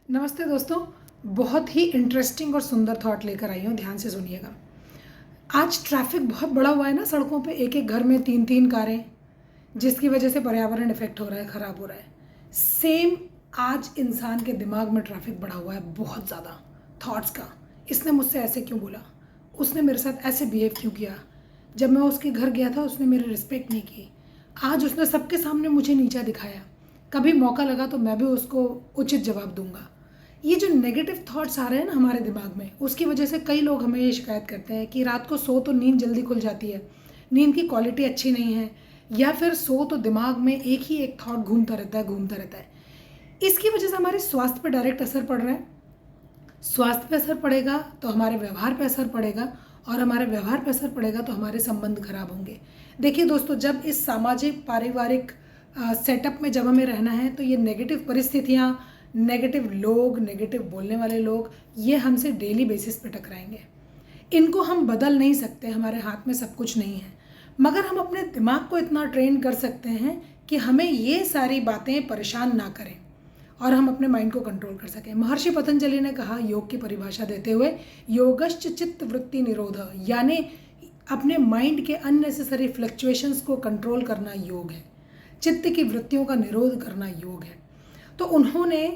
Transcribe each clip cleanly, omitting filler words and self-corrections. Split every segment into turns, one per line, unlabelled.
नमस्ते दोस्तों। बहुत ही इंटरेस्टिंग और सुंदर थॉट लेकर आई हूँ, ध्यान से सुनिएगा। आज ट्रैफिक बहुत बड़ा हुआ है ना सड़कों पे, एक एक घर में तीन तीन कारें, जिसकी वजह से पर्यावरण इफेक्ट हो रहा है, ख़राब हो रहा है। सेम आज इंसान के दिमाग में ट्रैफिक बढ़ा हुआ है बहुत ज़्यादा, थॉट्स का। इसने मुझसे ऐसे क्यों बोला, उसने मेरे साथ ऐसे बिहेव क्यों किया, जब मैं उसके घर गया था उसने मेरी रिस्पेक्ट नहीं की, आज उसने सबके सामने मुझे नीचा दिखाया। कभी मौका लगा तो मैं भी उसको उचित जवाब दूंगा। ये जो नेगेटिव थॉट्स आ रहे हैं ना हमारे दिमाग में, उसकी वजह से कई लोग हमें ये शिकायत करते हैं कि रात को सो तो नींद जल्दी खुल जाती है, नींद की क्वालिटी अच्छी नहीं है, या फिर सो तो दिमाग में एक ही एक थॉट घूमता रहता है। इसकी वजह से हमारे स्वास्थ्य पर डायरेक्ट असर पड़ रहा है। स्वास्थ्य पे असर पड़ेगा तो हमारे व्यवहार पे असर पड़ेगा, और हमारे व्यवहार पे असर पड़ेगा तो हमारे संबंध खराब होंगे। देखिए दोस्तों, जब इस सामाजिक पारिवारिक सेटअप में जब हमें रहना है तो ये नेगेटिव परिस्थितियाँ, नेगेटिव लोग, नेगेटिव बोलने वाले लोग, ये हमसे डेली बेसिस पे टकराएंगे। इनको हम बदल नहीं सकते, हमारे हाथ में सब कुछ नहीं है, मगर हम अपने दिमाग को इतना ट्रेन कर सकते हैं कि हमें ये सारी बातें परेशान ना करें और हम अपने माइंड को कंट्रोल कर सकें। महर्षि पतंजलि ने कहा योग की परिभाषा देते हुए, योगश्च चित्त वृत्ति निरोध, यानी अपने माइंड के अननेसेसरी फ्लक्चुएशंस को कंट्रोल करना योग है, चित्त की वृत्तियों का निरोध करना योग है। तो उन्होंने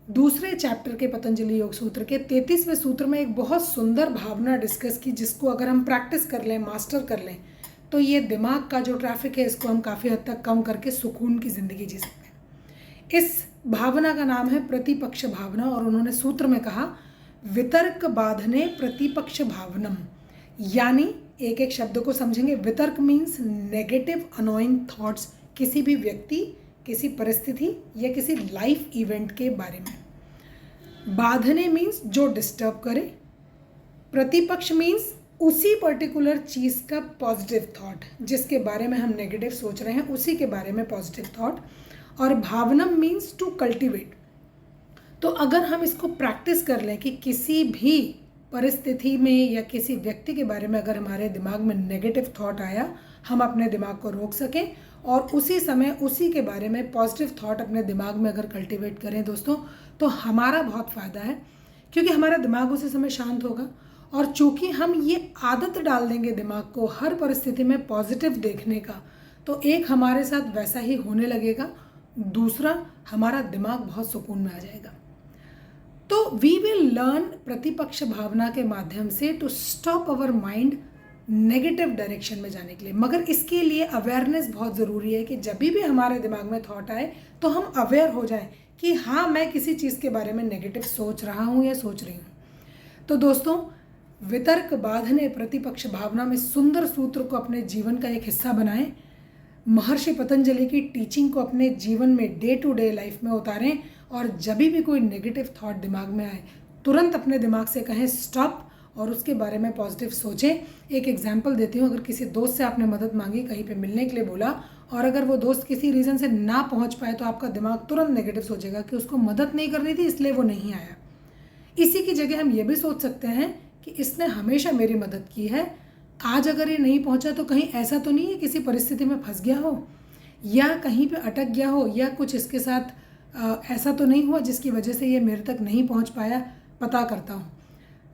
दूसरे चैप्टर के पतंजलि योग सूत्र के 33वें सूत्र में एक बहुत सुंदर भावना डिस्कस की, जिसको अगर हम प्रैक्टिस कर लें, मास्टर कर लें, तो ये दिमाग का जो ट्रैफिक है इसको हम काफ़ी हद तक कम करके सुकून की ज़िंदगी जी सकते हैं। इस भावना का नाम है प्रतिपक्ष भावना, और उन्होंने सूत्र में कहा, वितर्क बाधने प्रतिपक्ष भावनम, यानी एक एक शब्द को समझेंगे। वितर्क मीन्स नेगेटिव अनोइंग थॉट्स किसी भी व्यक्ति, किसी परिस्थिति या किसी लाइफ इवेंट के बारे में। बाधने मीन्स जो डिस्टर्ब करे। प्रतिपक्ष मीन्स उसी पर्टिकुलर चीज़ का पॉजिटिव थॉट, जिसके बारे में हम नेगेटिव सोच रहे हैं उसी के बारे में पॉजिटिव थॉट। और भावनम मीन्स टू कल्टिवेट। तो अगर हम इसको प्रैक्टिस कर लें कि किसी भी परिस्थिति में या किसी व्यक्ति के बारे में अगर हमारे दिमाग में नेगेटिव थॉट आया, हम अपने दिमाग को रोक सकें और उसी समय उसी के बारे में पॉजिटिव थॉट अपने दिमाग में अगर कल्टिवेट करें दोस्तों, तो हमारा बहुत फ़ायदा है, क्योंकि हमारा दिमाग उसी समय शांत होगा। और चूँकि हम ये आदत डाल देंगे दिमाग को हर परिस्थिति में पॉजिटिव देखने का, तो एक हमारे साथ वैसा ही होने लगेगा, दूसरा हमारा दिमाग बहुत सुकून में आ जाएगा। तो वी विल लर्न प्रतिपक्ष भावना के माध्यम से to stop our mind negative direction में जाने के लिए। मगर इसके लिए अवेयरनेस बहुत ज़रूरी है कि जब भी हमारे दिमाग में थॉट आए तो हम अवेयर हो जाएं कि हाँ, मैं किसी चीज़ के बारे में नेगेटिव सोच रहा हूँ या सोच रही हूँ। तो दोस्तों, वितर्क बाधने प्रतिपक्ष भावना में सुंदर सूत्र को अपने जीवन का एक हिस्सा बनाएं। महर्षि पतंजलि की टीचिंग को अपने जीवन में डे टू डे लाइफ में उतारें, और जब भी कोई नेगेटिव थॉट दिमाग में आए तुरंत अपने दिमाग से कहें स्टॉप, और उसके बारे में पॉजिटिव सोचें। एक एग्जांपल देती हूँ, अगर किसी दोस्त से आपने मदद मांगी, कहीं पे मिलने के लिए बोला, और अगर वो दोस्त किसी रीज़न से ना पहुँच पाए, तो आपका दिमाग तुरंत नेगेटिव सोचेगा कि उसको मदद नहीं करनी थी इसलिए वो नहीं आया। इसी की जगह हम ये भी सोच सकते हैं कि इसने हमेशा मेरी मदद की है, आज अगर ये नहीं पहुंचा तो कहीं ऐसा तो नहीं है किसी परिस्थिति में फंस गया हो, या कहीं पे अटक गया हो, या कुछ इसके साथ ऐसा तो नहीं हुआ जिसकी वजह से ये मेरे तक नहीं पहुंच पाया, पता करता हूँ।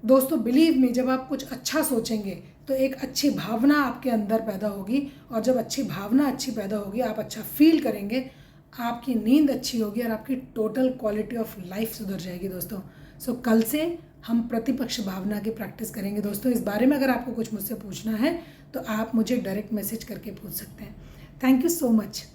दोस्तों, बिलीव मी, जब आप कुछ अच्छा सोचेंगे तो एक अच्छी भावना आपके अंदर पैदा होगी, और जब अच्छी भावना अच्छी पैदा होगी, आप अच्छा फील करेंगे, आपकी नींद अच्छी होगी और आपकी टोटल क्वालिटी ऑफ लाइफ सुधर जाएगी दोस्तों। सो कल से हम प्रतिपक्ष भावना की प्रैक्टिस करेंगे दोस्तों। इस बारे में अगर आपको कुछ मुझसे पूछना है तो आप मुझे डायरेक्ट मैसेज करके पूछ सकते हैं। Thank you so much.